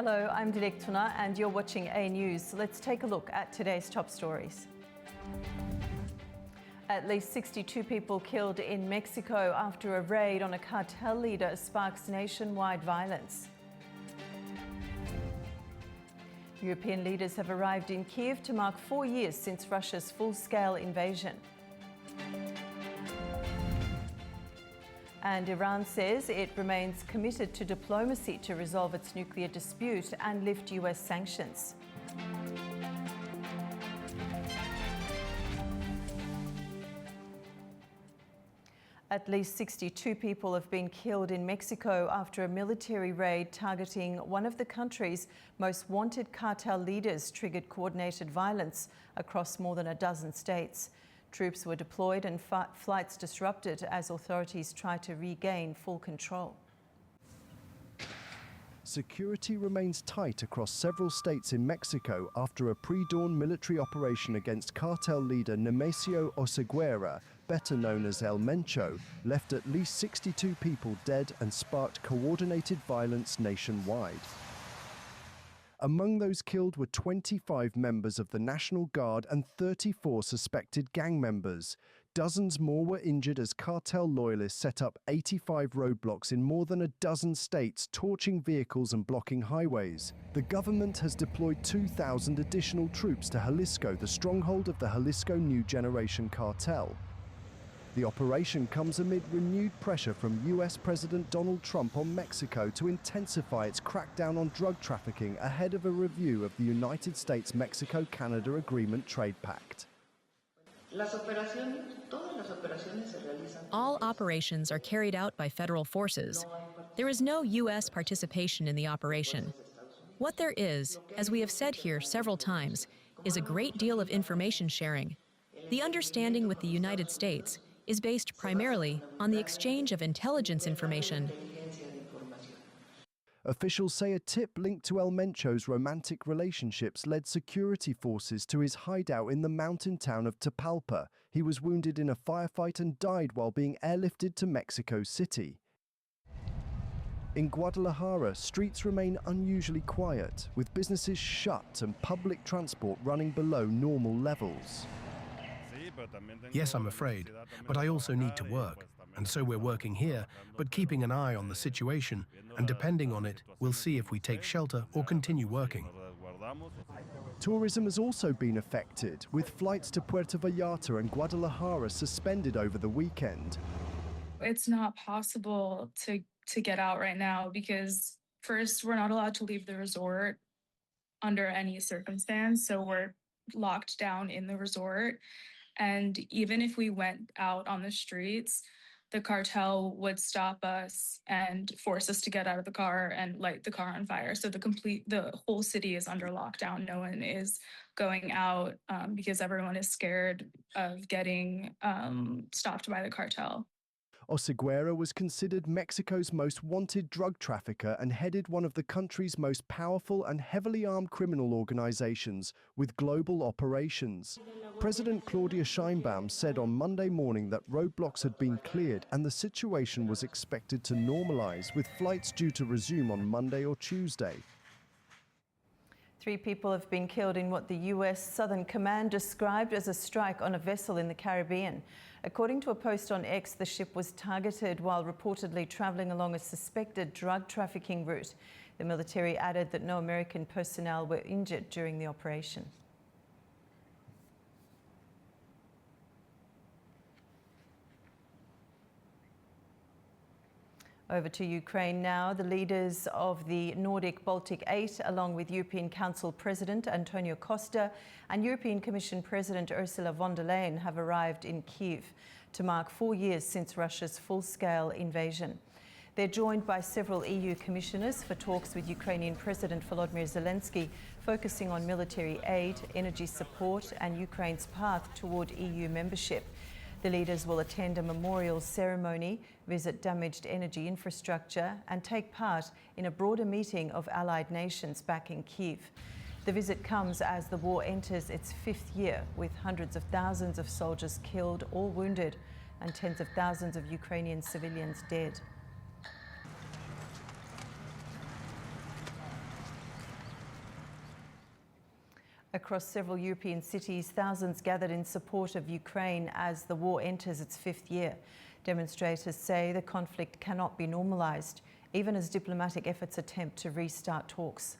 Hello, I'm Dilek Tuna and you're watching A News. Let's take a look at today's top stories. At least 62 people killed in Mexico after a raid on a cartel leader sparks nationwide violence. European leaders have arrived in Kyiv to mark 4 years since Russia's full-scale invasion. And Iran says it remains committed to diplomacy to resolve its nuclear dispute and lift US sanctions. At least 62 people have been killed in Mexico after a military raid targeting one of the country's most wanted cartel leaders triggered coordinated violence across more than a dozen states. Troops were deployed and flights disrupted as authorities tried to regain full control. Security remains tight across several states in Mexico after a pre-dawn military operation against cartel leader Nemesio Oseguera, better known as El Mencho, left at least 62 people dead and sparked coordinated violence nationwide. Among those killed were 25 members of the National Guard and 34 suspected gang members. Dozens more were injured as cartel loyalists set up 85 roadblocks in more than a dozen states, torching vehicles and blocking highways. The government has deployed 2,000 additional troops to Jalisco, the stronghold of the Jalisco New Generation cartel. The operation comes amid renewed pressure from US President Donald Trump on Mexico to intensify its crackdown on drug trafficking ahead of a review of the United States-Mexico-Canada Agreement Trade Pact. All operations are carried out by federal forces. There is no US participation in the operation. What there is, as we have said here several times, is a great deal of information sharing. The understanding with the United States is based primarily on the exchange of intelligence information. Officials say a tip linked to El Mencho's romantic relationships led security forces to his hideout in the mountain town of Tapalpa. He was wounded in a firefight and died while being airlifted to Mexico City. In Guadalajara, streets remain unusually quiet, with businesses shut and public transport running below normal levels. Yes, I'm afraid, but I also need to work, and so we're working here, but keeping an eye on the situation, and depending on it, we'll see if we take shelter or continue working. Tourism has also been affected, with flights to Puerto Vallarta and Guadalajara suspended over the weekend. It's not possible to get out right now because, first, we're not allowed to leave the resort under any circumstance, so we're locked down in the resort. And even if we went out on the streets, the cartel would stop us and force us to get out of the car and light the car on fire. So the whole city is under lockdown. No one is going out because everyone is scared of getting stopped by the cartel. Oseguera was considered Mexico's most wanted drug trafficker and headed one of the country's most powerful and heavily armed criminal organizations with global operations. President Claudia Sheinbaum said on Monday morning that roadblocks had been cleared and the situation was expected to normalize, with flights due to resume on Monday or Tuesday. 3 people have been killed in what the US Southern Command described as a strike on a vessel in the Caribbean. According to a post on X, the ship was targeted while reportedly traveling along a suspected drug trafficking route. The military added that no American personnel were injured during the operation. Over to Ukraine now. The leaders of the Nordic Baltic 8, along with European Council President Antonio Costa and European Commission President Ursula von der Leyen, have arrived in Kyiv to mark 4 years since Russia's full-scale invasion. They're joined by several EU commissioners for talks with Ukrainian President Volodymyr Zelensky, focusing on military aid, energy support and Ukraine's path toward EU membership. The leaders will attend a memorial ceremony, visit damaged energy infrastructure and take part in a broader meeting of allied nations back in Kyiv. The visit comes as the war enters its 5th year, with hundreds of thousands of soldiers killed or wounded and tens of thousands of Ukrainian civilians dead. Across several European cities, thousands gathered in support of Ukraine as the war enters its fifth year. Demonstrators say the conflict cannot be normalised, even as diplomatic efforts attempt to restart talks.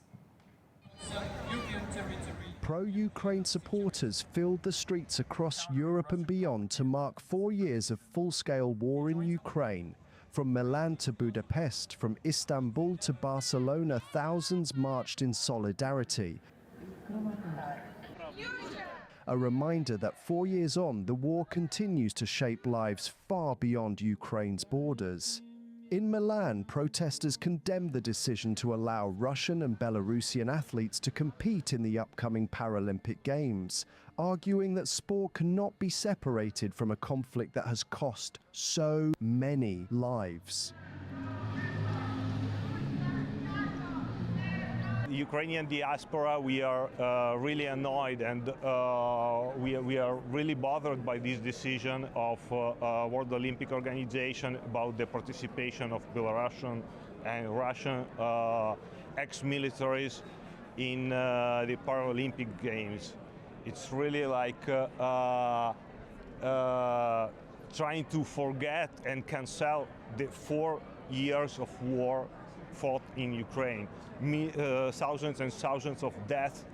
Pro-Ukraine supporters filled the streets across Europe and beyond to mark 4 years of full-scale war in Ukraine. From Milan to Budapest, from Istanbul to Barcelona, thousands marched in solidarity. A reminder that 4 years on, the war continues to shape lives far beyond Ukraine's borders. In Milan, protesters condemned the decision to allow Russian and Belarusian athletes to compete in the upcoming Paralympic Games, arguing that sport cannot be separated from a conflict that has cost so many lives. Ukrainian diaspora, we are really annoyed and we are really bothered by this decision of World Olympic Organization about the participation of Belarusian and Russian ex-militaries in the Paralympic Games. It's really like trying to forget and cancel the 4 years of war fought in Ukraine. Thousands and thousands of deaths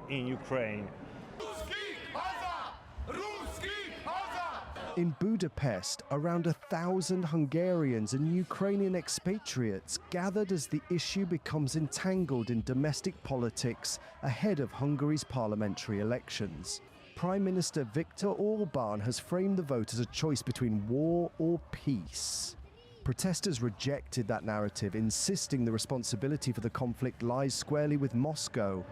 in Ukraine. In Budapest, around 1,000 Hungarians and Ukrainian expatriates gathered as the issue becomes entangled in domestic politics ahead of Hungary's parliamentary elections. Prime Minister Viktor Orbán has framed the vote as a choice between war or peace. Protesters rejected that narrative, insisting the responsibility for the conflict lies squarely with Moscow.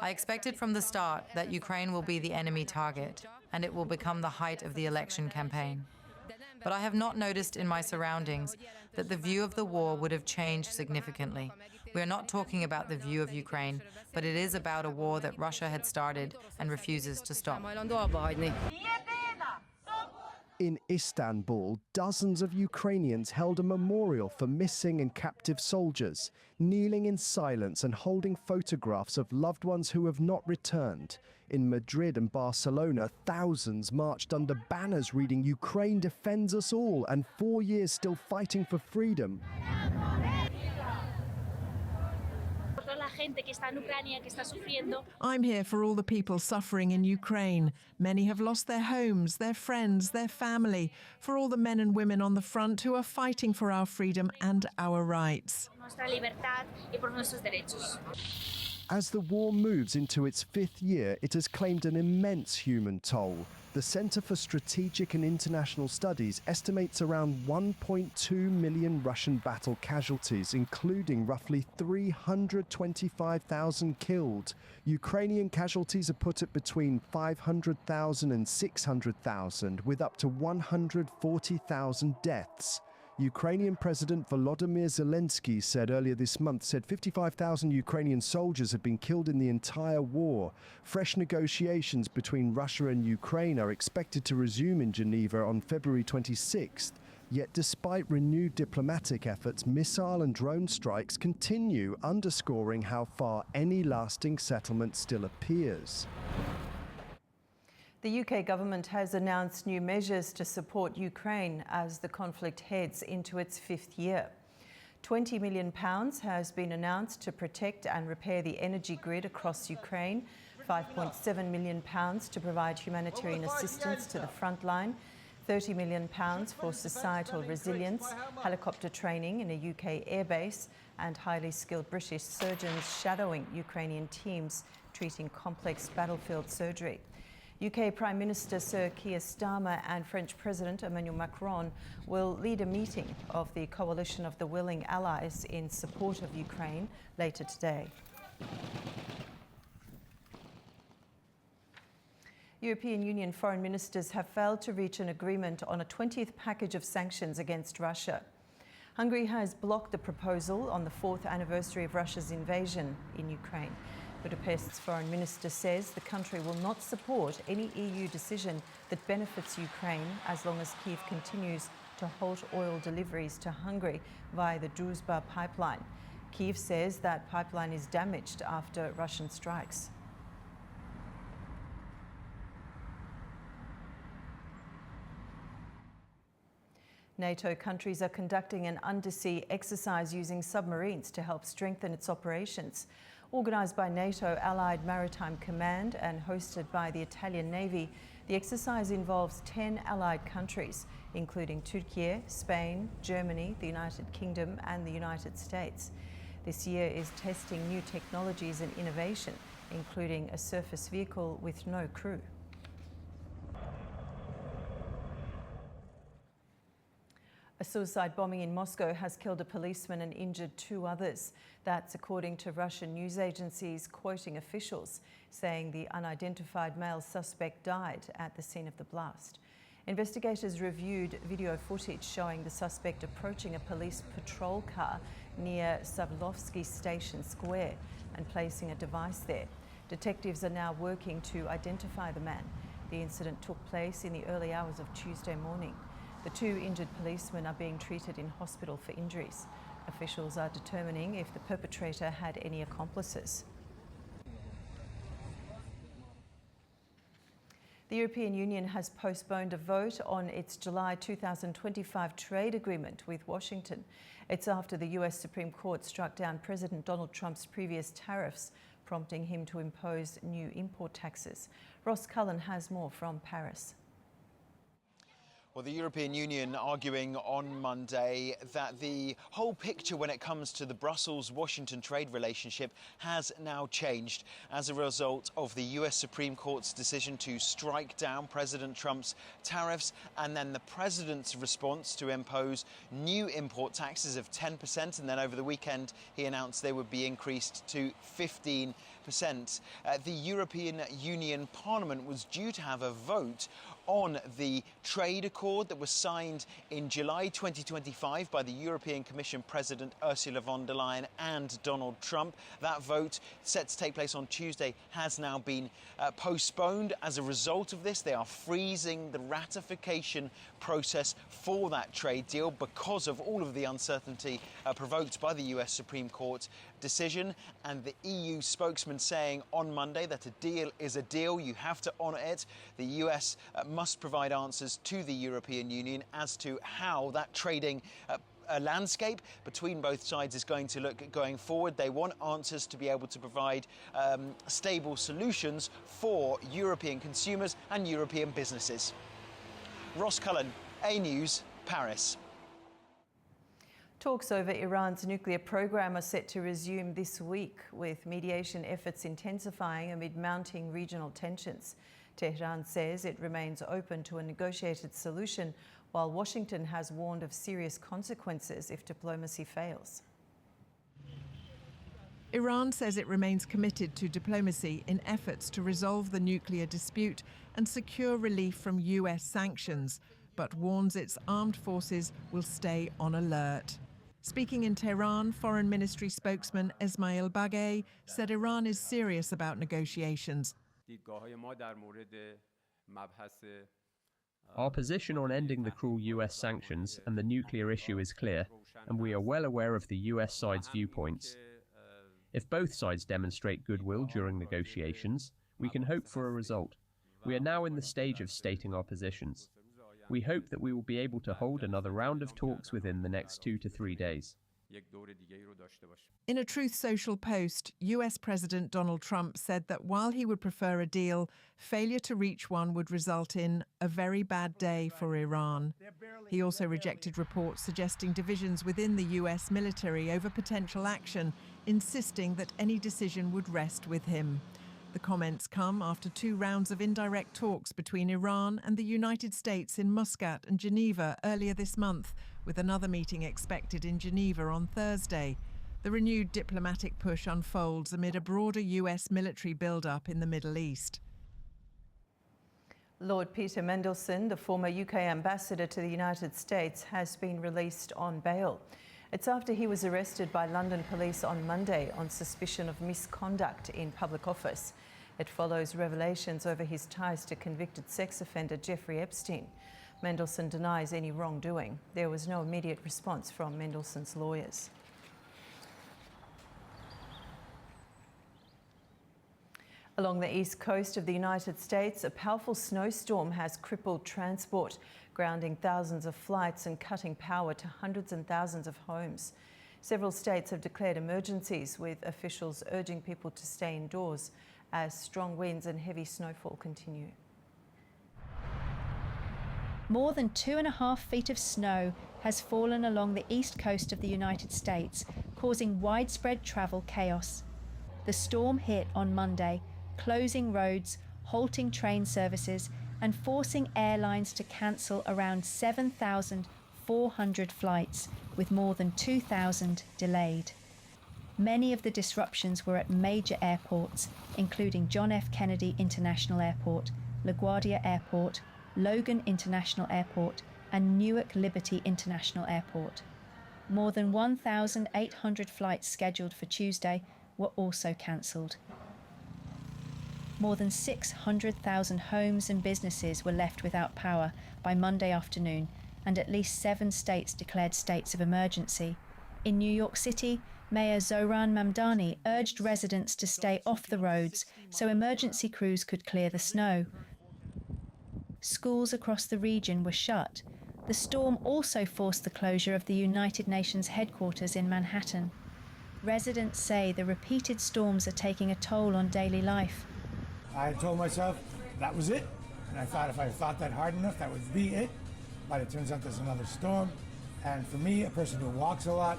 I expected from the start that Ukraine will be the enemy target, and it will become the height of the election campaign. But I have not noticed in my surroundings that the view of the war would have changed significantly. We are not talking about the view of Ukraine, but it is about a war that Russia had started and refuses to stop. In Istanbul, dozens of Ukrainians held a memorial for missing and captive soldiers, kneeling in silence and holding photographs of loved ones who have not returned. In Madrid and Barcelona, thousands marched under banners reading "Ukraine defends us all" and 4 years still fighting for freedom. I'm here for all the people suffering in Ukraine. Many have lost their homes, their friends, their family. For all the men and women on the front who are fighting for our freedom and our rights. As the war moves into its 5th year, it has claimed an immense human toll. The Center for Strategic and International Studies estimates around 1.2 million Russian battle casualties, including roughly 325,000 killed. Ukrainian casualties are put at between 500,000 and 600,000, with up to 140,000 deaths. Ukrainian President Volodymyr Zelensky said earlier this month 55,000 Ukrainian soldiers have been killed in the entire war. Fresh negotiations between Russia and Ukraine are expected to resume in Geneva on February 26th. Yet despite renewed diplomatic efforts, missile and drone strikes continue, underscoring how far any lasting settlement still appears. The UK government has announced new measures to support Ukraine as the conflict heads into its 5th year. £20 million has been announced to protect and repair the energy grid across Ukraine, £5.7 million to provide humanitarian assistance to the front line, £30 million for societal resilience, helicopter training in a UK airbase, and highly skilled British surgeons shadowing Ukrainian teams treating complex battlefield surgery. UK Prime Minister Sir Keir Starmer and French President Emmanuel Macron will lead a meeting of the Coalition of the Willing Allies in support of Ukraine later today. European Union foreign ministers have failed to reach an agreement on a 20th package of sanctions against Russia. Hungary has blocked the proposal on the 4th anniversary of Russia's invasion in Ukraine. Budapest's foreign minister says the country will not support any EU decision that benefits Ukraine as long as Kyiv continues to halt oil deliveries to Hungary via the Druzhba pipeline. Kyiv says that pipeline is damaged after Russian strikes. NATO countries are conducting an undersea exercise using submarines to help strengthen its operations. Organised by NATO Allied Maritime Command and hosted by the Italian Navy, the exercise involves 10 allied countries, including Turkey, Spain, Germany, the United Kingdom and the United States. This year is testing new technologies and innovation, including a surface vehicle with no crew. A suicide bombing in Moscow has killed a policeman and injured 2 others. That's according to Russian news agencies, quoting officials, saying the unidentified male suspect died at the scene of the blast. Investigators reviewed video footage showing the suspect approaching a police patrol car near Savlovsky Station Square and placing a device there. Detectives are now working to identify the man. The incident took place in the early hours of Tuesday morning. The 2 injured policemen are being treated in hospital for injuries. Officials are determining if the perpetrator had any accomplices. The European Union has postponed a vote on its July 2025 trade agreement with Washington. It's after the US Supreme Court struck down President Donald Trump's previous tariffs, prompting him to impose new import taxes. Ross Cullen has more from Paris. Well, the European Union arguing on Monday that the whole picture when it comes to the Brussels-Washington trade relationship has now changed as a result of the US Supreme Court's decision to strike down President Trump's tariffs and then the president's response to impose new import taxes of 10%. And then over the weekend, he announced they would be increased to 15%. The European Union Parliament was due to have a vote on the trade accord that was signed in July 2025 by the European Commission President Ursula von der Leyen and Donald Trump. That vote, set to take place on Tuesday, has now been postponed. As a result of this, they are freezing the ratification process for that trade deal because of all of the uncertainty provoked by the US Supreme Court decision. And the EU spokesman saying on Monday that a deal is a deal, you have to honour it. The US must provide answers to the European Union as to how that trading landscape between both sides is going to look going forward. They want answers to be able to provide stable solutions for European consumers and European businesses. Ross Cullen, A News, Paris. Talks over Iran's nuclear program are set to resume this week, with mediation efforts intensifying amid mounting regional tensions. Tehran says it remains open to a negotiated solution, while Washington has warned of serious consequences if diplomacy fails. Iran says it remains committed to diplomacy in efforts to resolve the nuclear dispute and secure relief from US sanctions, but warns its armed forces will stay on alert. Speaking in Tehran, Foreign Ministry spokesman Esmail Baghaei said Iran is serious about negotiations. Our position on ending the cruel US sanctions and the nuclear issue is clear, and we are well aware of the US side's viewpoints. If both sides demonstrate goodwill during negotiations, we can hope for a result. We are now in the stage of stating our positions. We hope that we will be able to hold another round of talks within the next 2 to 3 days. In a Truth Social post, US President Donald Trump said that while he would prefer a deal, failure to reach one would result in a very bad day for Iran. He also rejected reports suggesting divisions within the US military over potential action, insisting that any decision would rest with him. The comments come after 2 rounds of indirect talks between Iran and the United States in Muscat and Geneva earlier this month, with another meeting expected in Geneva on Thursday. The renewed diplomatic push unfolds amid a broader US military build-up in the Middle East. Lord Peter Mandelson, the former UK ambassador to the United States, has been released on bail. It's after he was arrested by London police on Monday on suspicion of misconduct in public office. It follows revelations over his ties to convicted sex offender Jeffrey Epstein. Mandelson denies any wrongdoing. There was no immediate response from Mandelson's lawyers. Along the east coast of the United States, a powerful snowstorm has crippled transport, grounding thousands of flights and cutting power to hundreds and thousands of homes. Several states have declared emergencies, with officials urging people to stay indoors as strong winds and heavy snowfall continue. More than 2.5 feet of snow has fallen along the east coast of the United States, causing widespread travel chaos. The storm hit on Monday, closing roads, halting train services, and forcing airlines to cancel around 7,400 flights, with more than 2,000 delayed. Many of the disruptions were at major airports, including John F. Kennedy International Airport, LaGuardia Airport, Logan International Airport, and Newark Liberty International Airport. More than 1,800 flights scheduled for Tuesday were also cancelled. More than 600,000 homes and businesses were left without power by Monday afternoon, and at least 7 states declared states of emergency. In New York City, Mayor Zohran Mamdani urged residents to stay off the roads so emergency crews could clear the snow. Schools across the region were shut. The storm also forced the closure of the United Nations headquarters in Manhattan. Residents say the repeated storms are taking a toll on daily life. I told myself that was it, and I thought if I thought that hard enough, that would be it. But it turns out there's another storm, and for me, a person who walks a lot,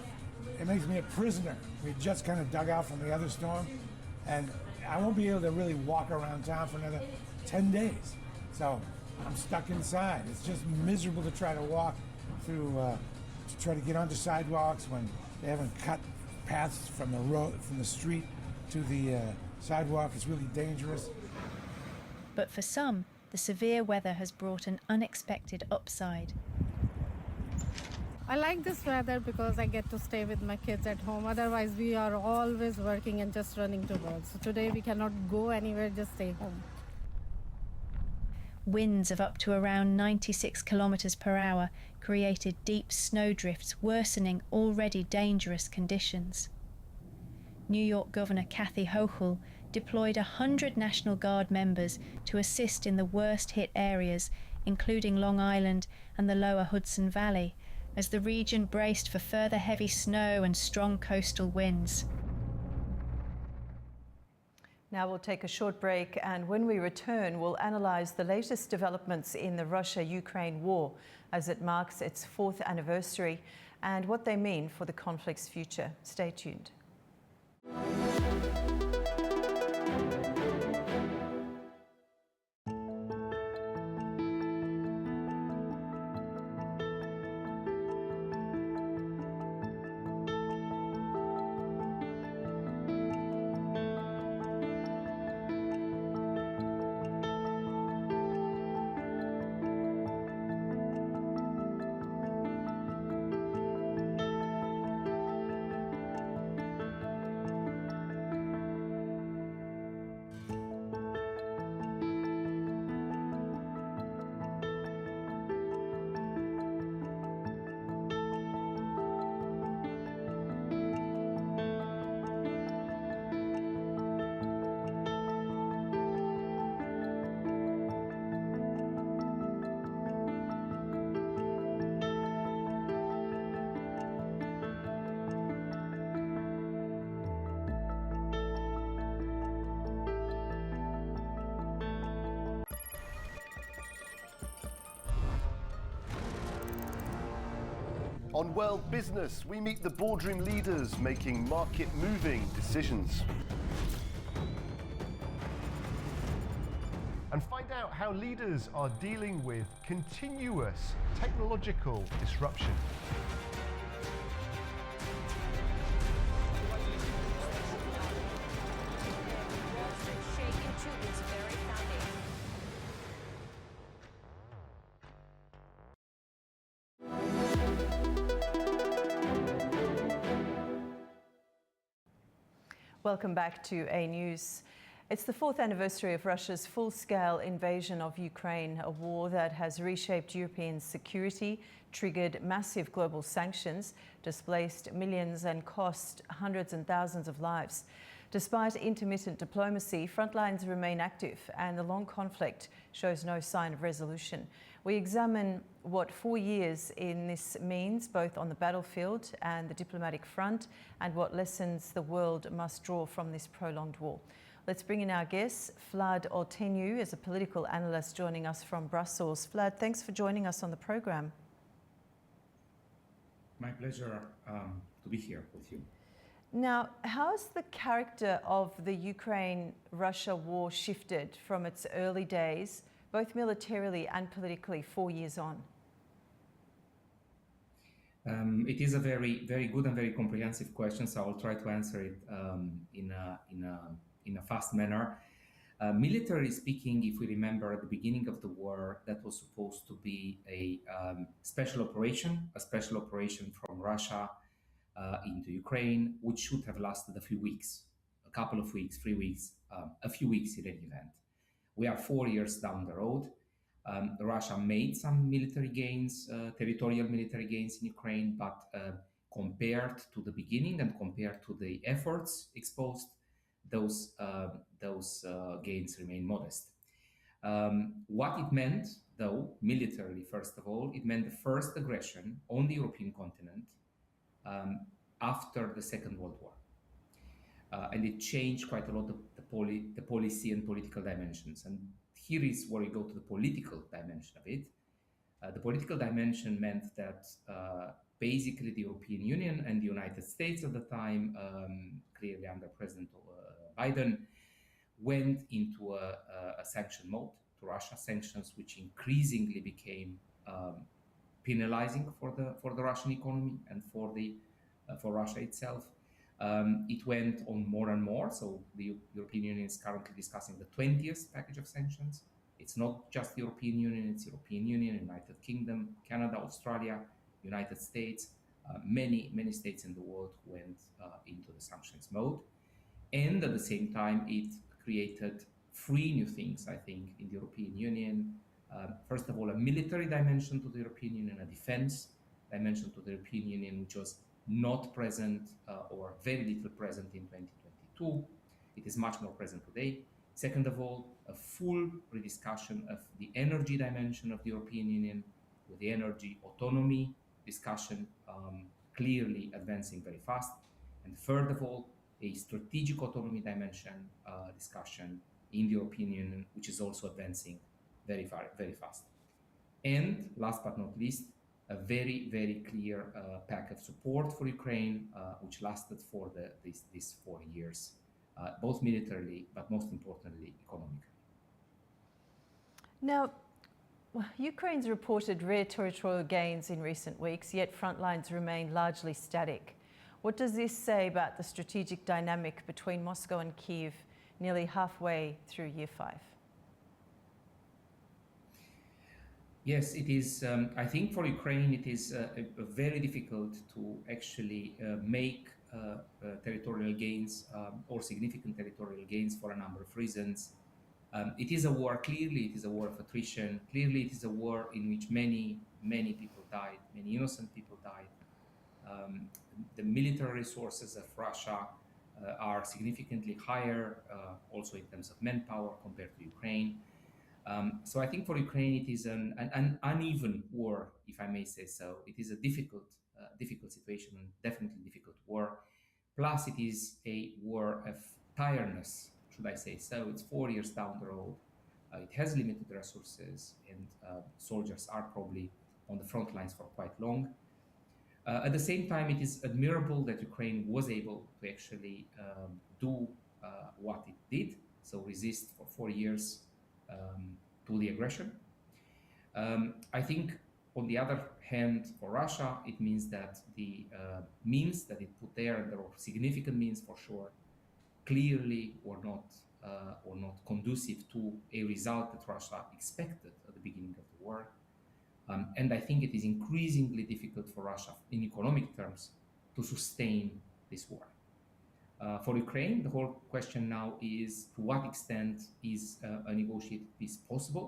it makes me a prisoner. We just kind of dug out from the other storm, and I won't be able to really walk around town for another 10 days. So I'm stuck inside. It's just miserable to try to walk through, to try to get onto sidewalks when they haven't cut paths from the road, from the street to the sidewalk. It's really dangerous. But for some, the severe weather has brought an unexpected upside. I like this weather because I get to stay with my kids at home. Otherwise, we are always working and just running to work. So today we cannot go anywhere, just stay home. Winds of up to around 96 kilometers per hour created deep snowdrifts, worsening already dangerous conditions. New York Governor Kathy Hochul deployed 100 National Guard members to assist in the worst-hit areas, including Long Island and the lower Hudson Valley, as the region braced for further heavy snow and strong coastal winds. Now we'll take a short break, and when we return, we'll analyse the latest developments in the Russia-Ukraine war as it marks its 4th anniversary and what they mean for the conflict's future. Stay tuned. On World Business, we meet the boardroom leaders making market-moving decisions. And find out how leaders are dealing with continuous technological disruption. Welcome back to A News. It's the 4th anniversary of Russia's full-scale invasion of Ukraine, a war that has reshaped European security, triggered massive global sanctions, displaced millions and cost hundreds and thousands of lives. Despite intermittent diplomacy, front lines remain active and the long conflict shows no sign of resolution. We examine what 4 years in this means, both on the battlefield and the diplomatic front, and what lessons the world must draw from this prolonged war. Let's bring in our guest, Vlad Olteniu, is a political analyst joining us from Brussels. Vlad, thanks for joining us on the program. My pleasure to be here with you. Now, how has the character of the Ukraine-Russia war shifted from its early days, both militarily and politically, 4 years on? It is a very, very good and very comprehensive question, so I will try to answer it in a fast manner. Militarily speaking, if we remember at the beginning of the war, that was supposed to be a special operation from Russia into Ukraine, which should have lasted a few weeks, a couple of weeks, 3 weeks, a few weeks in any event. We are 4 years down the road. Russia made some military gains, territorial military gains in Ukraine, but compared to the beginning and compared to the efforts exposed, those gains remain modest. What it meant, though, militarily, first of all, it meant the first aggression on the European continent after the Second World War. And it changed quite a lot of the policy and political dimensions. And here is where we go to the political dimension of it. The political dimension meant that basically the European Union and the United States at the time, clearly under President Biden, went into a sanction mode to Russia, sanctions which increasingly became penalizing for the Russian economy and for Russia itself. It went on more and more, so the European Union is currently discussing the 20th package of sanctions. It's not just the European Union, it's European Union, United Kingdom, Canada, Australia, United States, many states in the world went into the sanctions mode. And at the same time, it created 3 new things, I think, in the European Union. First of all, a military dimension to the European Union, a defense dimension to the European Union, which was not present or very little present in 2022. It is much more present today. Second of all, a full rediscussion of the energy dimension of the European Union, with the energy autonomy discussion clearly advancing very fast. And third of all, a strategic autonomy dimension discussion in the European Union, which is also advancing very fast. And last but not least, a very, very clear pack of support for Ukraine, which lasted for these 4 years, both militarily, but most importantly, economically. Now, Ukraine's reported rare territorial gains in recent weeks, yet front lines remain largely static. What does this say about the strategic dynamic between Moscow and Kyiv nearly halfway through year 5? Yes, it is. I think for Ukraine, it is very difficult to actually make territorial gains or significant territorial gains for a number of reasons. It is a war, clearly it is a war of attrition. Clearly it is a war in which many people died, many innocent people died. The military resources of Russia are significantly higher, also in terms of manpower compared to Ukraine. So I think for Ukraine it is an uneven war, if I may say so. It is a difficult situation, and definitely difficult war. Plus it is a war of tiredness, should I say so. It's 4 years down the road. It has limited resources, and soldiers are probably on the front lines for quite long. At the same time, it is admirable that Ukraine was able to actually do what it did, so resist for 4 years to the aggression. I think, on the other hand, for Russia, it means that the means that it put there, and there were significant means for sure, clearly were not conducive to a result that Russia expected at the beginning of the war. And I think it is increasingly difficult for Russia, in economic terms, to sustain this war. For Ukraine, the whole question now is to what extent is a negotiated peace possible,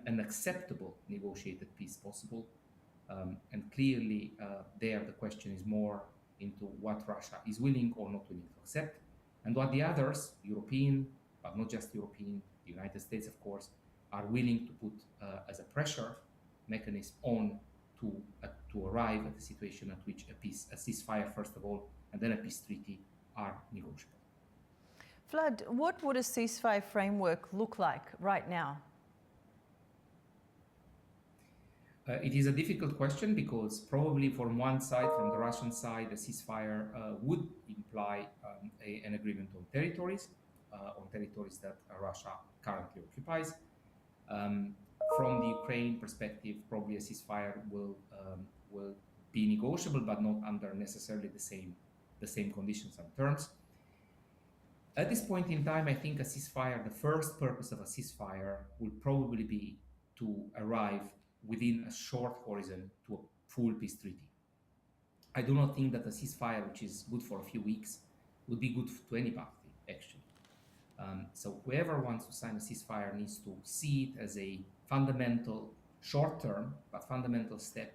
an acceptable negotiated peace possible. And clearly there the question is more into what Russia is willing or not willing to accept. and what the others, European, but not just European, the United States, of course, are willing to put as a pressure mechanism on to arrive at a situation at which a ceasefire, first of all, and then a peace treaty are negotiable. Vlad, what would a ceasefire framework look like right now? It is a difficult question because probably from one side, from the Russian side, a ceasefire would imply an agreement on territories that Russia currently occupies. From the Ukraine perspective, probably a ceasefire will be negotiable, but not under necessarily the same conditions and terms. At this point in time, I think a ceasefire, the first purpose of a ceasefire will probably be to arrive within a short horizon to a full peace treaty. I do not think that a ceasefire, which is good for a few weeks, would be good to any party, actually. So whoever wants to sign a ceasefire needs to see it as a fundamental, short-term, but fundamental step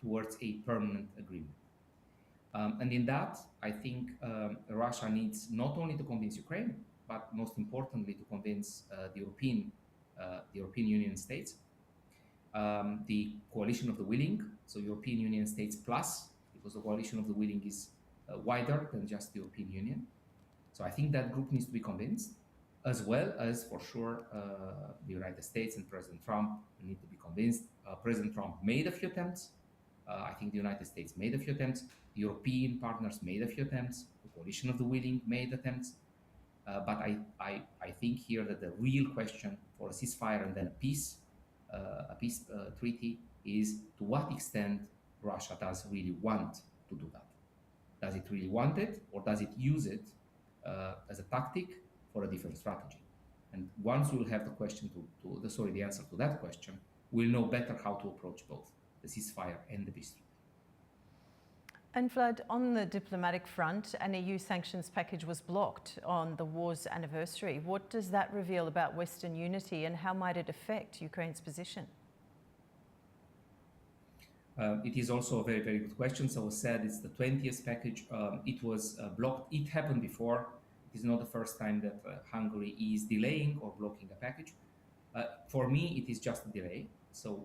towards a permanent agreement. And in that, I think Russia needs not only to convince Ukraine, but most importantly to convince the European Union states, the coalition of the willing, so European Union states plus, because the coalition of the willing is wider than just the European Union. So I think that group needs to be convinced, as well as, for sure, the United States and President Trump need to be convinced. President Trump made a few attempts. I think the United States made a few attempts. The European partners made a few attempts. The coalition of the willing made attempts. But I think here that the real question for a ceasefire and then a peace treaty is to what extent Russia does really want to do that. Does it really want it, or does it use it as a tactic for a different strategy? And once we'll have the answer to that question, we'll know better how to approach both the ceasefire and the peace treaty. And Vlad, on the diplomatic front, an EU sanctions package was blocked on the war's anniversary. What does that reveal about Western unity, and how might it affect Ukraine's position? It is also a very, very good question. So as said, it's the 20th package. It was blocked. It happened before. It is not the first time that Hungary is delaying or blocking a package. For me, it is just a delay. So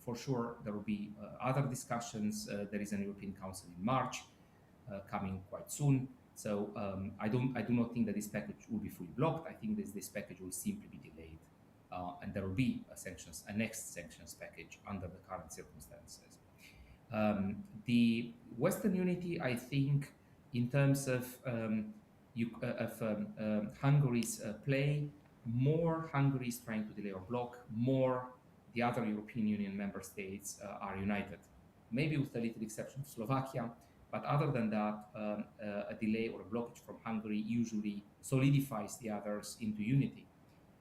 for sure, there will be other discussions. There is an European Council in March coming quite soon. So I do not think that this package will be fully blocked. I think this package will simply be delayed. And there will be a next sanctions package under the current circumstances. The Western unity, I think, in terms of Hungary's play, more Hungary is trying to delay or block, more the other European Union member states are united. Maybe with a little exception of Slovakia, but other than that, a delay or a blockage from Hungary usually solidifies the others into unity.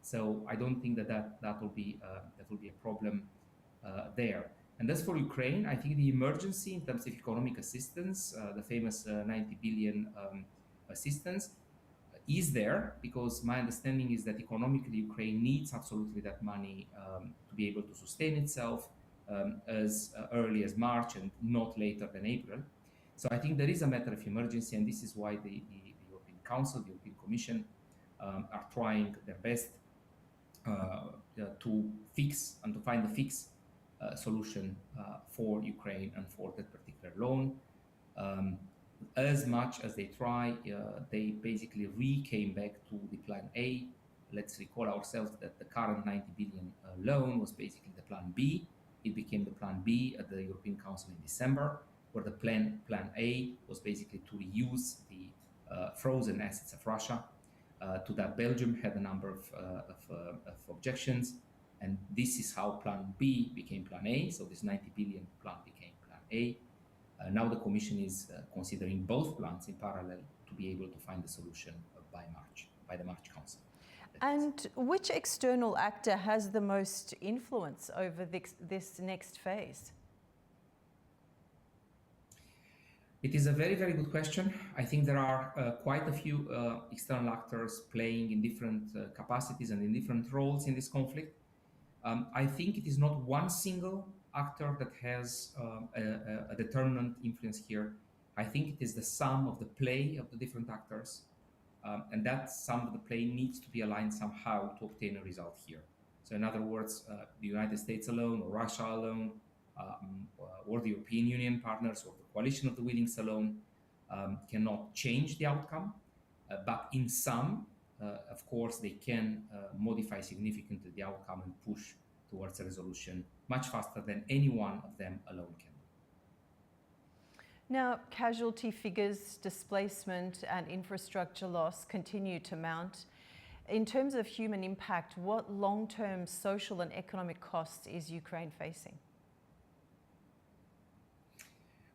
So I don't think that will be a problem there. And as for Ukraine, I think the emergency in terms of economic assistance, the famous 90 billion assistance, is there, because my understanding is that economically Ukraine needs absolutely that money to be able to sustain itself as early as March and not later than April. So I think there is a matter of emergency, and this is why the European Council, the European Commission are trying their best to fix and to find a fix solution for Ukraine and for that particular loan. As much as they try, they basically came back to the plan A. Let's recall ourselves that the current 90 billion loan was basically the plan B. It became the plan B at the European Council in December, where the plan A was basically to reuse the frozen assets of Russia. To that, Belgium had a number of objections, and this is how plan B became plan A. So this 90 billion plan became plan A. Now the Commission is considering both plans in parallel to be able to find a solution by the March Council. And which external actor has the most influence over this next phase? It is a very, very good question. I think there are quite a few external actors playing in different capacities and in different roles in this conflict. I think it is not one single actor that has a determinant influence here. I think it is the sum of the play of the different actors And that sum of the play needs to be aligned somehow to obtain a result here. So in other words, the United States alone, or Russia alone, or the European Union partners, or the coalition of the willings alone cannot change the outcome. But in sum, of course, they can modify significantly the outcome and push towards a resolution much faster than any one of them alone can. Now, casualty figures, displacement and infrastructure loss continue to mount. In terms of human impact, what long-term social and economic costs is Ukraine facing?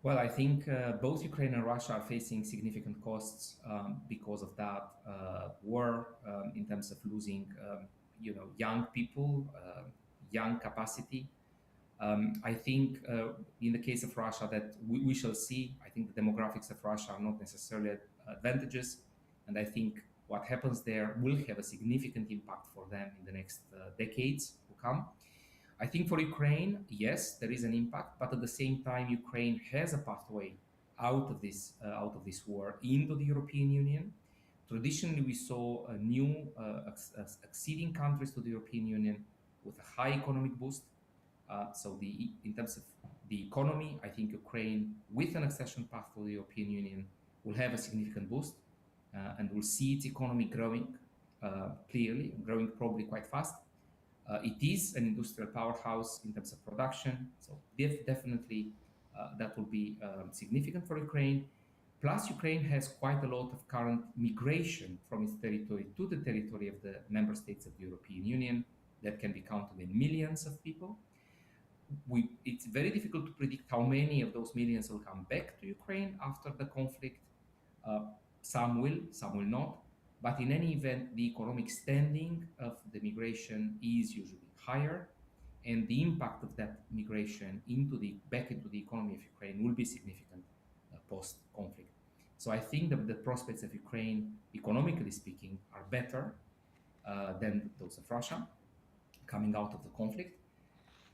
Well, I think both Ukraine and Russia are facing significant costs because of that war, in terms of losing, young people, young capacity. I think in the case of Russia that we shall see. I think the demographics of Russia are not necessarily advantageous, and I think what happens there will have a significant impact for them in the next decades to come. I think for Ukraine, yes, there is an impact, but at the same time, Ukraine has a pathway out of this war into the European Union. Traditionally, we saw new acceding countries to the European Union with a high economic boost. So in terms of the economy, I think Ukraine, with an accession path to the European Union, will have a significant boost and will see its economy growing clearly, growing probably quite fast. It is an industrial powerhouse in terms of production, so definitely that will be significant for Ukraine. Plus, Ukraine has quite a lot of current migration from its territory to the territory of the member states of the European Union that can be counted in millions of people. It's very difficult to predict how many of those millions will come back to Ukraine after the conflict. Some will not. But in any event, the economic standing of the migration is usually higher, and the impact of that migration back into the economy of Ukraine will be significant post-conflict. So I think that the prospects of Ukraine, economically speaking, are better than those of Russia coming out of the conflict.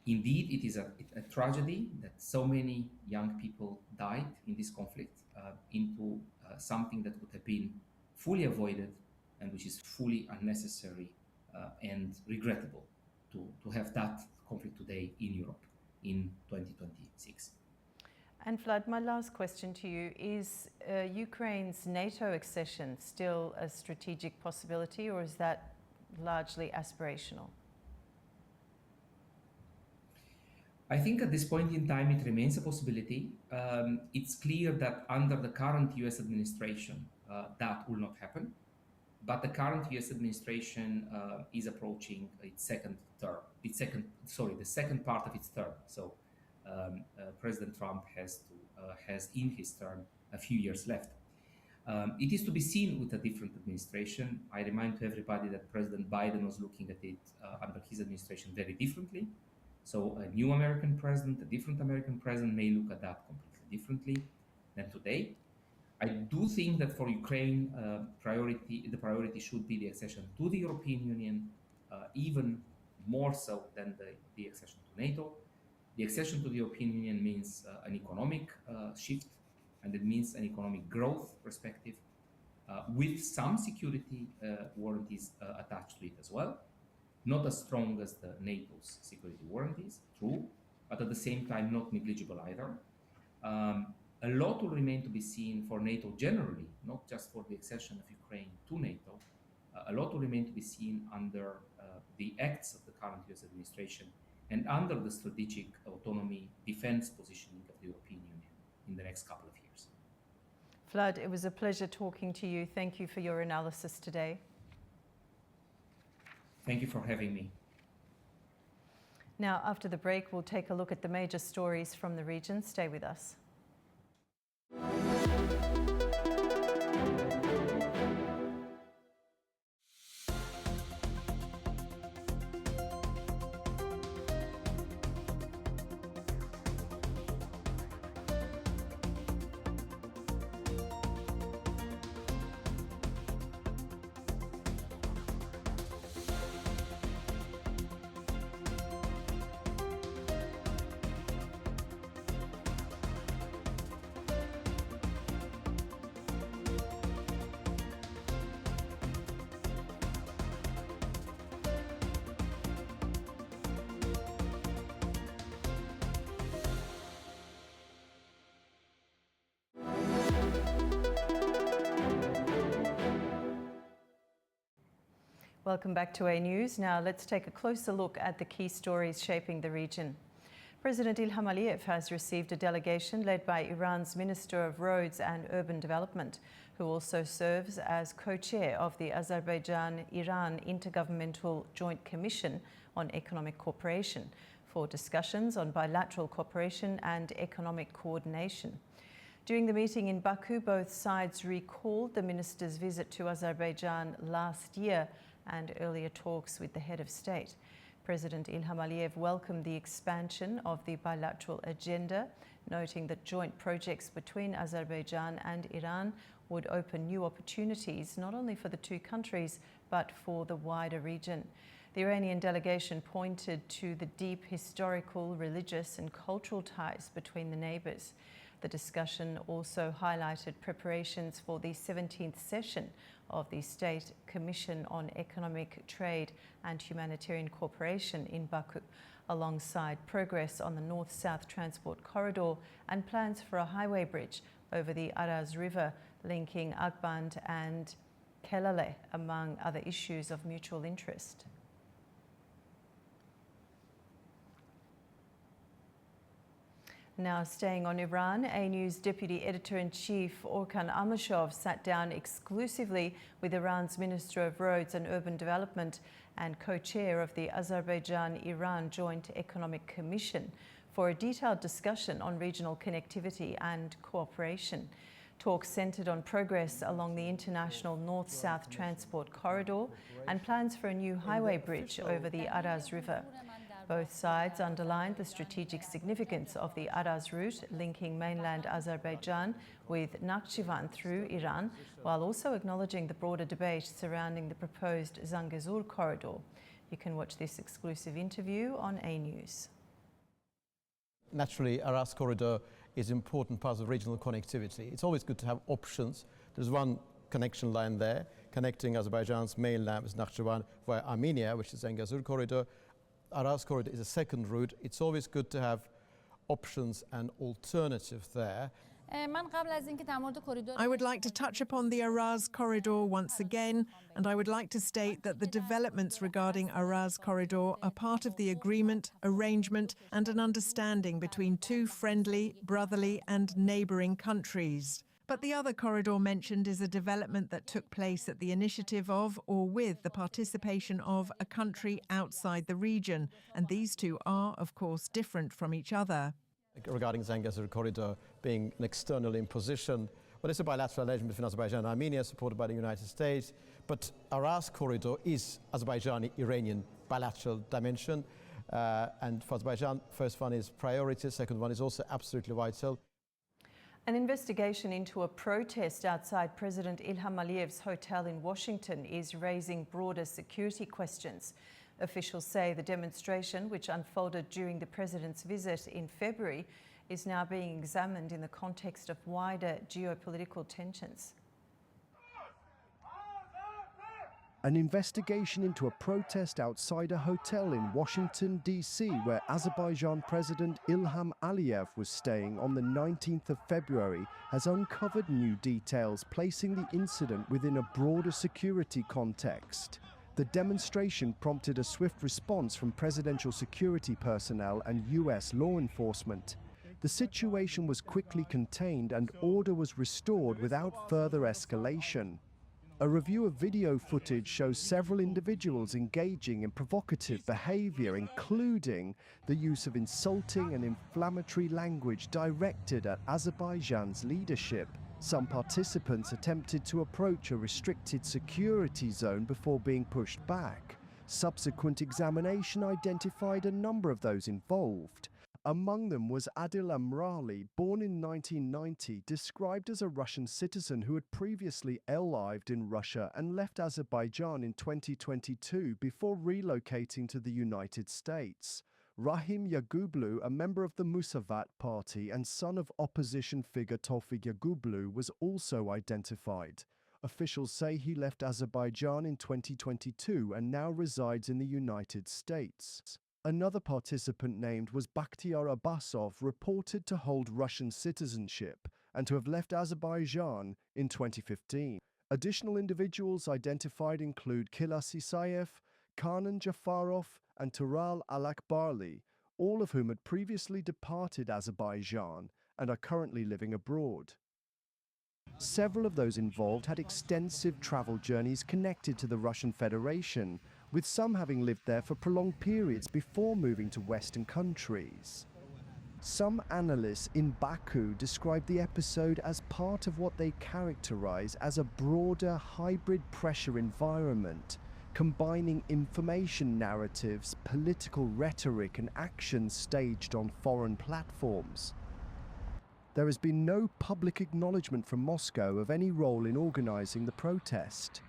Indeed, it is a tragedy that so many young people died in this conflict into something that would have been fully avoided and which is fully unnecessary and regrettable to have that conflict today in Europe in 2026. And Vlad, my last question to you is Ukraine's NATO accession still a strategic possibility, or is that largely aspirational? I think at this point in time, it remains a possibility. It's clear that under the current US administration, that will not happen. But the current US administration is approaching its the second part of its term. So President Trump has in his term a few years left. It is to be seen with a different administration. I remind to everybody that President Biden was looking at it under his administration very differently. So a new American president, a different American president may look at that completely differently than today. I do think that for Ukraine, the priority should be the accession to the European Union, even more so than the accession to NATO. The accession to the European Union means an economic shift, and it means an economic growth perspective with some security warranties attached to it as well. Not as strong as the NATO's security warranties, true, but at the same time not negligible either. A lot will remain to be seen for NATO generally, not just for the accession of Ukraine to NATO. A lot will remain to be seen under the acts of the current US administration and under the strategic autonomy defense positioning of the European Union in the next couple of years. Vlad, it was a pleasure talking to you. Thank you for your analysis today. Thank you for having me. Now, after the break, we'll take a look at the major stories from the region. Stay with us. Welcome back to A News. Now let's take a closer look at the key stories shaping the region. President Ilham Aliyev has received a delegation led by Iran's Minister of Roads and Urban Development, who also serves as co-chair of the Azerbaijan-Iran Intergovernmental Joint Commission on Economic Cooperation, for discussions on bilateral cooperation and economic coordination. During the meeting in Baku, both sides recalled the minister's visit to Azerbaijan last year and earlier talks with the head of state. President Ilham Aliyev welcomed the expansion of the bilateral agenda, noting that joint projects between Azerbaijan and Iran would open new opportunities not only for the two countries but for the wider region. The Iranian delegation pointed to the deep historical, religious and cultural ties between the neighbours. The discussion also highlighted preparations for the 17th session of the State Commission on Economic Trade and Humanitarian Cooperation in Baku, alongside progress on the North-South Transport Corridor and plans for a highway bridge over the Araz River linking Agband and Kelale, among other issues of mutual interest. Now, staying on Iran, A News Deputy Editor-in-Chief Orkan Amashov sat down exclusively with Iran's Minister of Roads and Urban Development and co-chair of the Azerbaijan-Iran Joint Economic Commission for a detailed discussion on regional connectivity and cooperation. Talks centred on progress along the international North-South Transport Corridor and plans for a new highway bridge over the Araz River. Both sides underlined the strategic significance of the Araz route linking mainland Azerbaijan with Nakhchivan through Iran, while also acknowledging the broader debate surrounding the proposed Zangezur corridor. You can watch this exclusive interview on A News. Naturally, Araz corridor is an important part of regional connectivity. It's always good to have options. There's one connection line there connecting Azerbaijan's mainland with Nakhchivan via Armenia, which is the Zangezur corridor. Araz corridor is a second route. It's always good to have options and alternatives there. I would like to touch upon the Araz corridor once again, and I would like to state that the developments regarding Araz corridor are part of the agreement, arrangement and an understanding between two friendly, brotherly and neighbouring countries. But the other corridor mentioned is a development that took place at the initiative of or with the participation of a country outside the region, and these two are, of course, different from each other. Regarding Zangezur corridor being an external imposition, well, it's a bilateral arrangement between Azerbaijan and Armenia, supported by the United States, but Araz corridor is Azerbaijani-Iranian bilateral dimension, and for Azerbaijan, first one is priority, second one is also absolutely vital. An investigation into a protest outside President Ilham Aliyev's hotel in Washington is raising broader security questions. Officials say the demonstration, which unfolded during the president's visit in February, is now being examined in the context of wider geopolitical tensions. An investigation into a protest outside a hotel in Washington, D.C., where Azerbaijan President Ilham Aliyev was staying on the 19th of February, has uncovered new details, placing the incident within a broader security context. The demonstration prompted a swift response from presidential security personnel and U.S. law enforcement. The situation was quickly contained and order was restored without further escalation. A review of video footage shows several individuals engaging in provocative behavior, including the use of insulting and inflammatory language directed at Azerbaijan's leadership. Some participants attempted to approach a restricted security zone before being pushed back. Subsequent examination identified a number of those involved. Among them was Adil Amrali, born in 1990, described as a Russian citizen who had previously lived in Russia and left Azerbaijan in 2022 before relocating to the United States. Rahim Yagublu, a member of the Musavat party and son of opposition figure Tawfik Yagublu, was also identified. Officials say he left Azerbaijan in 2022 and now resides in the United States. Another participant named was Bakhtiar Abbasov, reported to hold Russian citizenship and to have left Azerbaijan in 2015. Additional individuals identified include Kilas Isayev, Kanan Jafarov, and Tural Alakbarli, all of whom had previously departed Azerbaijan and are currently living abroad. Several of those involved had extensive travel journeys connected to the Russian Federation, with some having lived there for prolonged periods before moving to Western countries. Some analysts in Baku describe the episode as part of what they characterize as a broader hybrid pressure environment, combining information narratives, political rhetoric, and actions staged on foreign platforms. There has been no public acknowledgement from Moscow of any role in organizing the protest.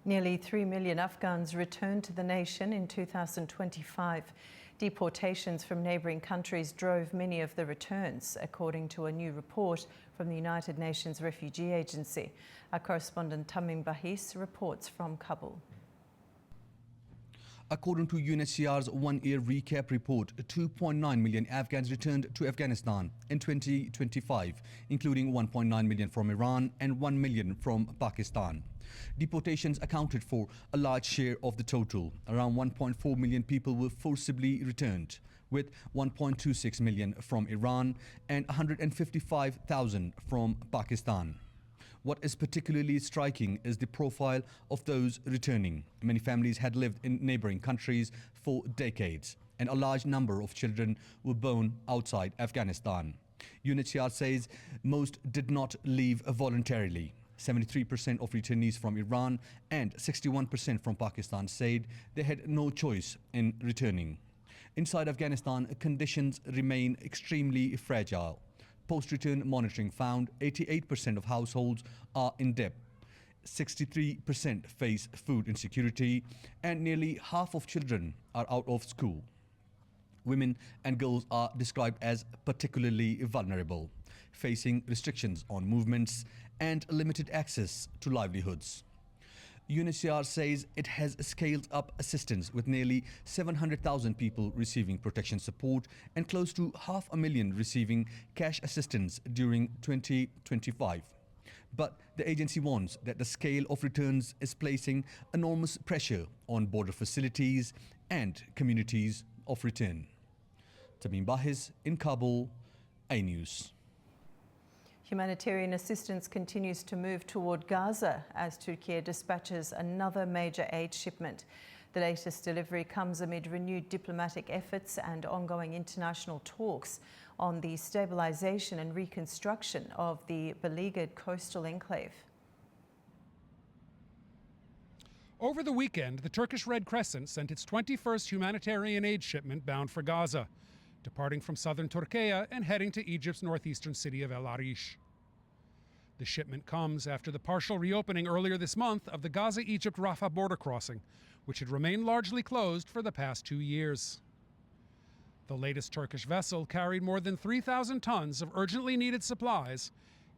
Nearly 3 million Afghans returned to the nation in 2025. Deportations from neighbouring countries drove many of the returns, according to a new report from the United Nations Refugee Agency. Our correspondent Tamim Bahis reports from Kabul. According to UNHCR's one-year recap report, 2.9 million Afghans returned to Afghanistan in 2025, including 1.9 million from Iran and 1 million from Pakistan. Deportations accounted for a large share of the total. Around 1.4 million people were forcibly returned, with 1.26 million from Iran and 155,000 from Pakistan. What is particularly striking is the profile of those returning. Many families had lived in neighboring countries for decades, and a large number of children were born outside Afghanistan. UNHCR says most did not leave voluntarily. 73% of returnees from Iran and 61% from Pakistan said they had no choice in returning. Inside Afghanistan, conditions remain extremely fragile. Post-return monitoring found 88% of households are in debt, 63% face food insecurity, and nearly half of children are out of school. Women and girls are described as particularly vulnerable, facing restrictions on movements and limited access to livelihoods. UNHCR says it has scaled up assistance, with nearly 700,000 people receiving protection support and close to 500,000 receiving cash assistance during 2025. But the agency warns that the scale of returns is placing enormous pressure on border facilities and communities of return. Tamim Bahis in Kabul, A-News. Humanitarian assistance continues to move toward Gaza as Turkey dispatches another major aid shipment. The latest delivery comes amid renewed diplomatic efforts and ongoing international talks on the stabilization and reconstruction of the beleaguered coastal enclave. Over the weekend, the Turkish Red Crescent sent its 21st humanitarian aid shipment bound for Gaza, departing from southern Turkey and heading to Egypt's northeastern city of El Arish. The shipment comes after the partial reopening earlier this month of the Gaza-Egypt Rafah border crossing, which had remained largely closed for the past 2 years. The latest Turkish vessel carried more than 3,000 tons of urgently needed supplies,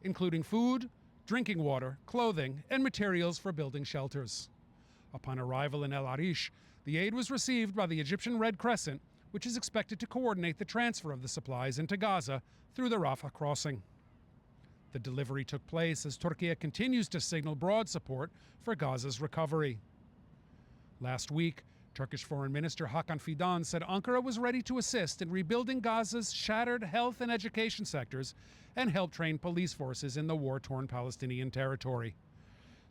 including food, drinking water, clothing, and materials for building shelters. Upon arrival in El Arish, the aid was received by the Egyptian Red Crescent, which is expected to coordinate the transfer of the supplies into Gaza through the Rafah crossing. The delivery took place as Turkey continues to signal broad support for Gaza's recovery. Last week, Turkish Foreign Minister Hakan Fidan said Ankara was ready to assist in rebuilding Gaza's shattered health and education sectors and help train police forces in the war-torn Palestinian territory.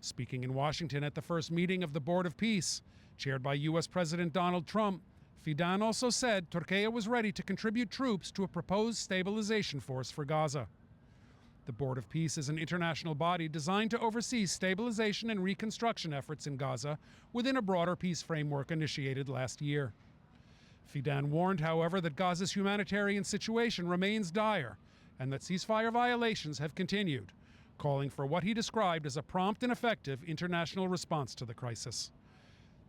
Speaking in Washington at the first meeting of the Board of Peace, chaired by U.S. President Donald Trump, Fidan also said Turkey was ready to contribute troops to a proposed stabilization force for Gaza. The Board of Peace is an international body designed to oversee stabilization and reconstruction efforts in Gaza within a broader peace framework initiated last year. Fidan warned, however, that Gaza's humanitarian situation remains dire and that ceasefire violations have continued, calling for what he described as a prompt and effective international response to the crisis.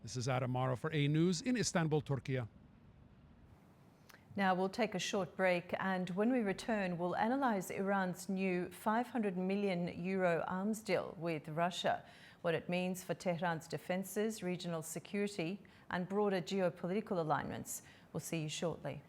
This is Adam Maro for A-News in Istanbul, Turkey. Now we'll take a short break, and when we return, we'll analyse Iran's new €500 million arms deal with Russia, what it means for Tehran's defences, regional security and broader geopolitical alignments. We'll see you shortly.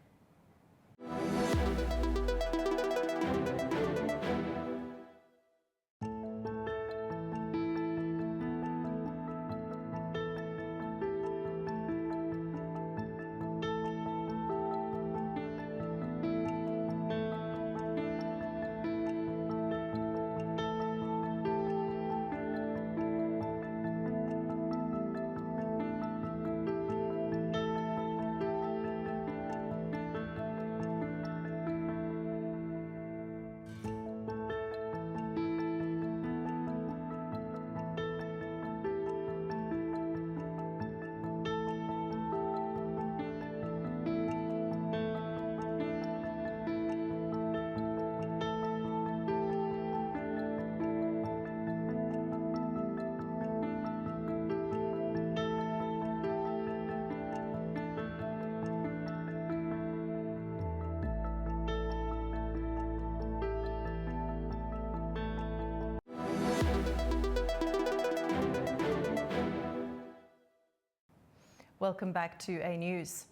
Welcome back to A News.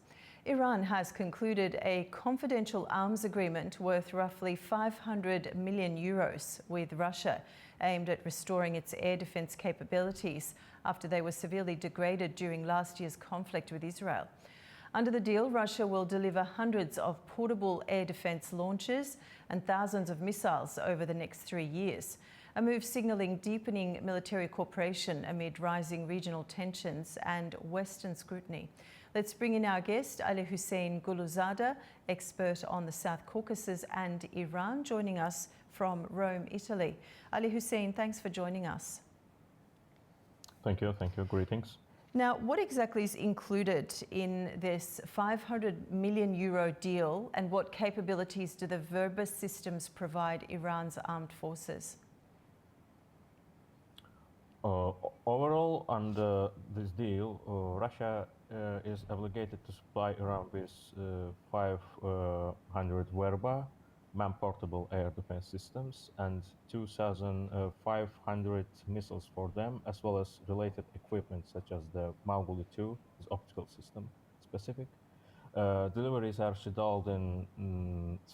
Iran has concluded a confidential arms agreement worth roughly 500 million euros with Russia, aimed at restoring its air defense capabilities after they were severely degraded during last year's conflict with Israel. Under the deal, Russia will deliver hundreds of portable air defense launchers and thousands of missiles over the next 3 years, a move signalling deepening military cooperation amid rising regional tensions and Western scrutiny. Let's bring in our guest, Ali Hussein Guluzada, expert on the South Caucasus and Iran, joining us from Rome, Italy. Ali Hussein, thanks for joining us. Thank you. Greetings. Now, what exactly is included in this 500 million euro deal, and what capabilities do the Verba systems provide Iran's armed forces? Overall, under this deal, Russia is obligated to supply Iran with 500 Verba man-portable air defense systems and 2,500 missiles for them, as well as related equipment such as the Mauguli 2, is optical system specific. Deliveries are scheduled in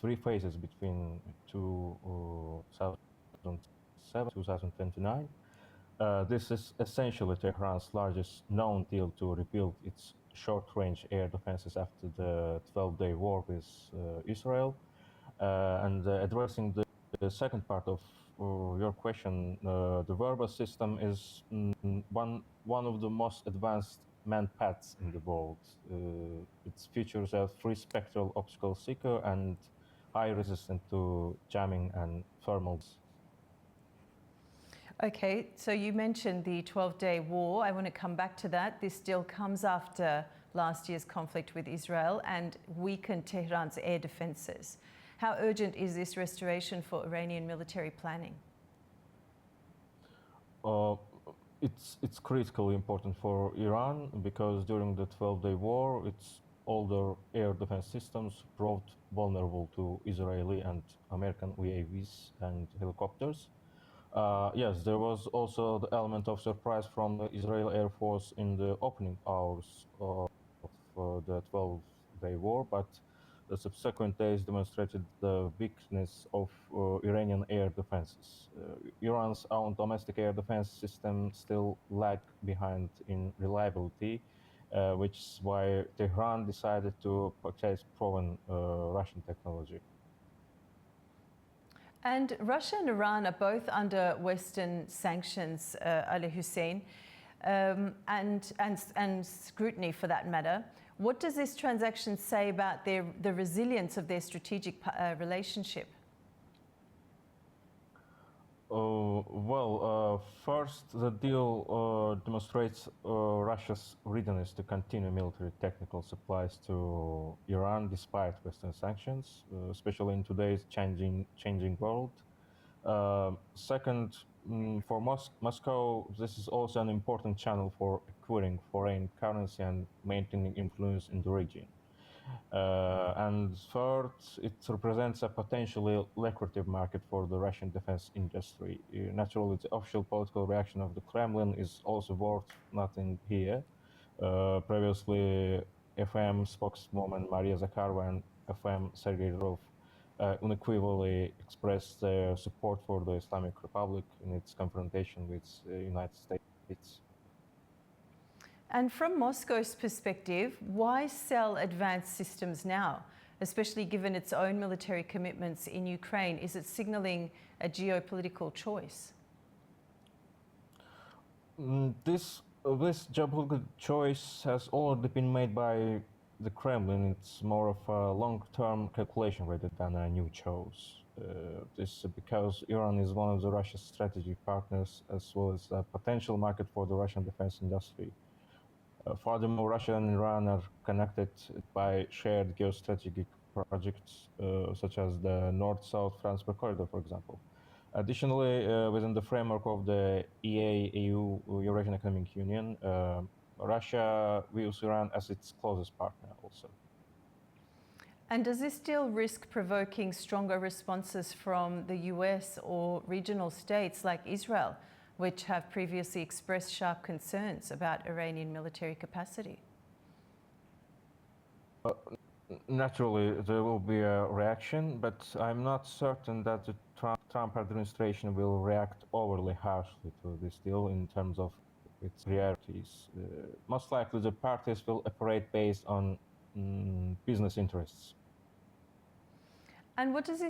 3 phases between 2007-2029. This is essentially Tehran's largest known deal to rebuild its short-range air defenses after the 12-day war with Israel. And addressing the second part of your question, the Verba system is one of the most advanced manned pads in the world. It features a free spectral optical seeker and high resistant to jamming and thermals. Okay, so you mentioned the 12-day war. I want to come back to that. This deal comes after last year's conflict with Israel and weakened Tehran's air defenses. How urgent is this restoration for Iranian military planning? It's critically important for Iran because during the 12-day war, its older air defense systems proved vulnerable to Israeli and American UAVs and helicopters. Yes, there was also the element of surprise from the Israeli Air Force in the opening hours of the 12-day war, but the subsequent days demonstrated the weakness of Iranian air defenses. Iran's own domestic air defense system still lag behind in reliability, which is why Tehran decided to purchase proven Russian technology. And Russia and Iran are both under Western sanctions, Ali Hussein, and scrutiny for that matter. What does this transaction say about the resilience of their strategic relationship? First, the deal demonstrates Russia's readiness to continue military technical supplies to Iran despite Western sanctions, especially in today's changing world. Second, for Moscow, this is also an important channel for acquiring foreign currency and maintaining influence in the region. And third, it represents a potentially lucrative market for the Russian defense industry. Naturally, the official political reaction of the Kremlin is also worth noting here. Previously, FM spokeswoman Maria Zakharova and FM Sergei Lavrov unequivocally expressed their support for the Islamic Republic in its confrontation with the United States. And from Moscow's perspective, why sell advanced systems now, especially given its own military commitments in Ukraine? Is it signaling a geopolitical choice? This geopolitical choice has already been made by the Kremlin. It's more of a long-term calculation rather than a new choice. This is because Iran is one of the Russia's strategic partners, as well as a potential market for the Russian defense industry. Furthermore, Russia and Iran are connected by shared geostrategic projects, such as the North-South Transport Corridor, for example. Additionally, within the framework of the EA-EU Eurasian Economic Union, Russia views Iran as its closest partner also. And does this deal risk provoking stronger responses from the US or regional states like Israel, which have previously expressed sharp concerns about Iranian military capacity? Naturally, there will be a reaction, but I'm not certain that the Trump administration will react overly harshly to this deal in terms of its realities. Most likely, the parties will operate based on business interests. And what does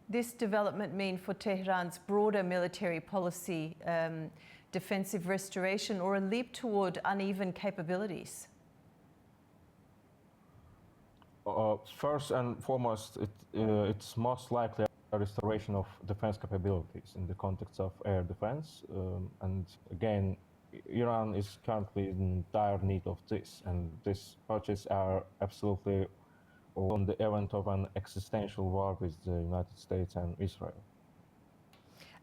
this development mean for Tehran's broader military policy, defensive restoration, or a leap toward uneven capabilities? First and foremost, it's most likely a restoration of defense capabilities in the context of air defense. And again, Iran is currently in dire need of this, and these purchases are absolutely on the event of an existential war with the United States and Israel.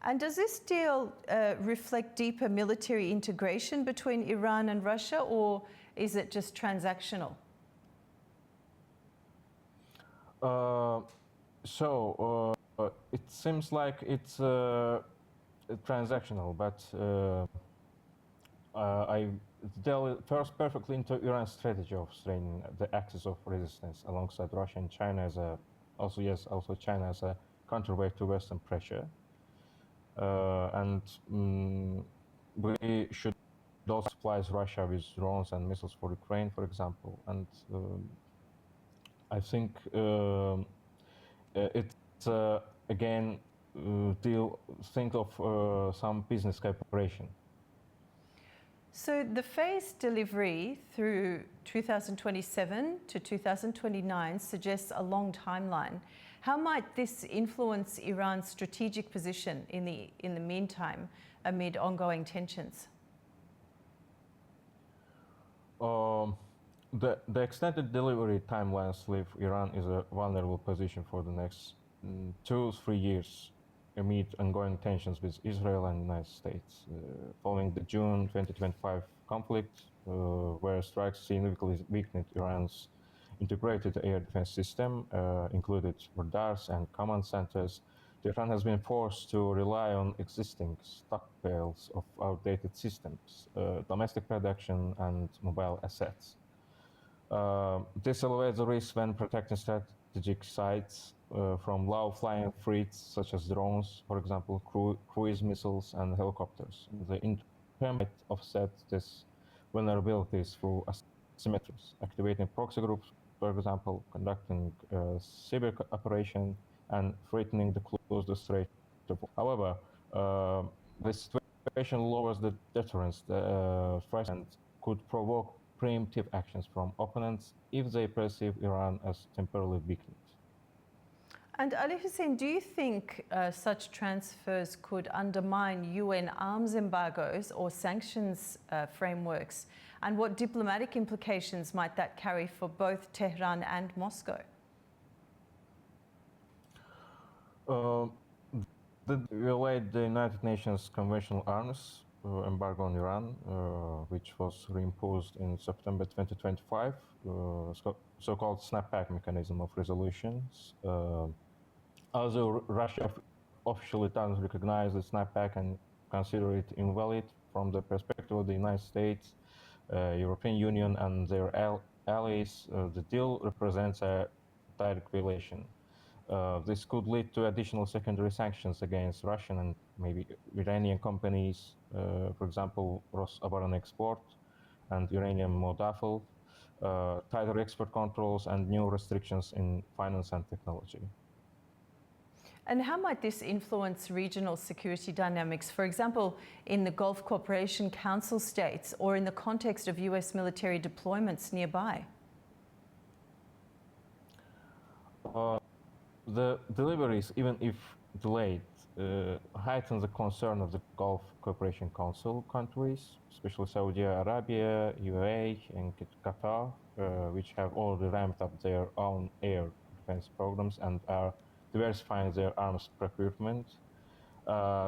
And does this deal reflect deeper military integration between Iran and Russia, or is it just transactional? It seems like it's transactional, but I delve first perfectly into Iran's strategy of straining the axis of resistance alongside Russia and China as also China as a counterweight to Western pressure. We should also supply Russia with drones and missiles for Ukraine, for example. And I think it's again think of some business cooperation. So the phased delivery through 2027 to 2029 suggests a long timeline. How might this influence Iran's strategic position in the meantime, amid ongoing tensions? The extended delivery timelines leave Iran in a vulnerable position for the next 2-3 years amid ongoing tensions with Israel and the United States. Following the June 2025 conflict, where strikes significantly weakened Iran's integrated air defense system, included radars and command centers, Tehran has been forced to rely on existing stockpiles of outdated systems, domestic production, and mobile assets. This elevates the risk when protecting strategic sites from low-flying threats such as drones, for example, cruise missiles and helicopters. The interim might offset these vulnerabilities through asymmetries, activating proxy groups, for example, conducting cyber operation and threatening to close the Strait. However, this situation lowers the deterrence threat and could provoke preemptive actions from opponents if they perceive Iran as temporarily weakened. And Ali Hussein, do you think such transfers could undermine UN arms embargoes or sanctions frameworks? And what diplomatic implications might that carry for both Tehran and Moscow? Violate the United Nations conventional arms embargo on Iran, which was reimposed in September 2025, so-called snapback mechanism of resolutions. Although Russia officially doesn't recognize the snapback and consider it invalid, from the perspective of the United States, European Union and their allies, the deal represents a direct violation. This could lead to additional secondary sanctions against Russian and maybe Iranian companies, for example, Rosaboronexport and Uranium Modafel, tighter export controls and new restrictions in finance and technology. And how might this influence regional security dynamics, for example, in the Gulf Cooperation Council states or in the context of US military deployments nearby? The deliveries, even if delayed, heighten the concern of the Gulf Cooperation Council countries, especially Saudi Arabia, UAE, and Qatar, which have already ramped up their own air defense programs and are diversifying their arms procurement.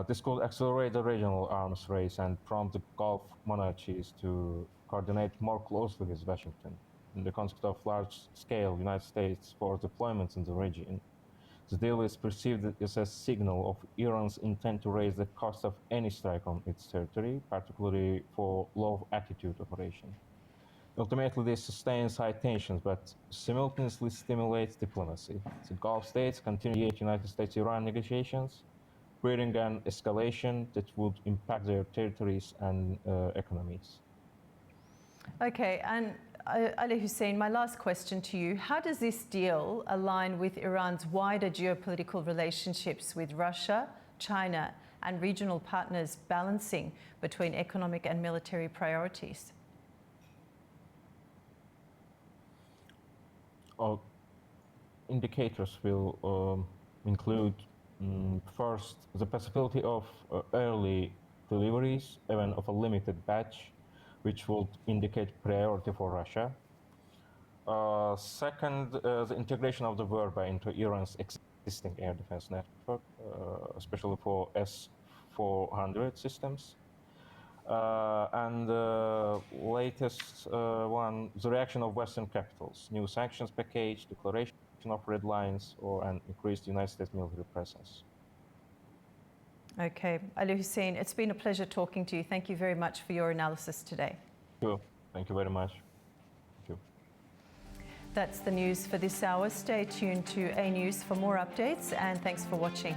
This could accelerate the regional arms race and prompt the Gulf monarchies to coordinate more closely with Washington. In the context of large-scale United States force deployments in the region, the deal is perceived as a signal of Iran's intent to raise the cost of any strike on its territory, particularly for low-altitude operation. Ultimately, this sustains high tensions, but simultaneously stimulates diplomacy. The Gulf states continue United States-Iran negotiations, creating an escalation that would impact their territories and economies. Okay, and Ali Hussein, my last question to you. How does this deal align with Iran's wider geopolitical relationships with Russia, China, and regional partners balancing between economic and military priorities? Indicators will include, first, the possibility of early deliveries, even of a limited batch, which would indicate priority for Russia. Second, the integration of the Verba into Iran's existing air defense network, especially for S-400 systems. And the latest one, the reaction of Western capitals, new sanctions package, declaration of red lines, or an increased United States military presence. Okay, Ali Hussein, it's been a pleasure talking to you. Thank you very much for your analysis today. Thank you very much. Thank you. That's the news for this hour. Stay tuned to A News for more updates, and thanks for watching.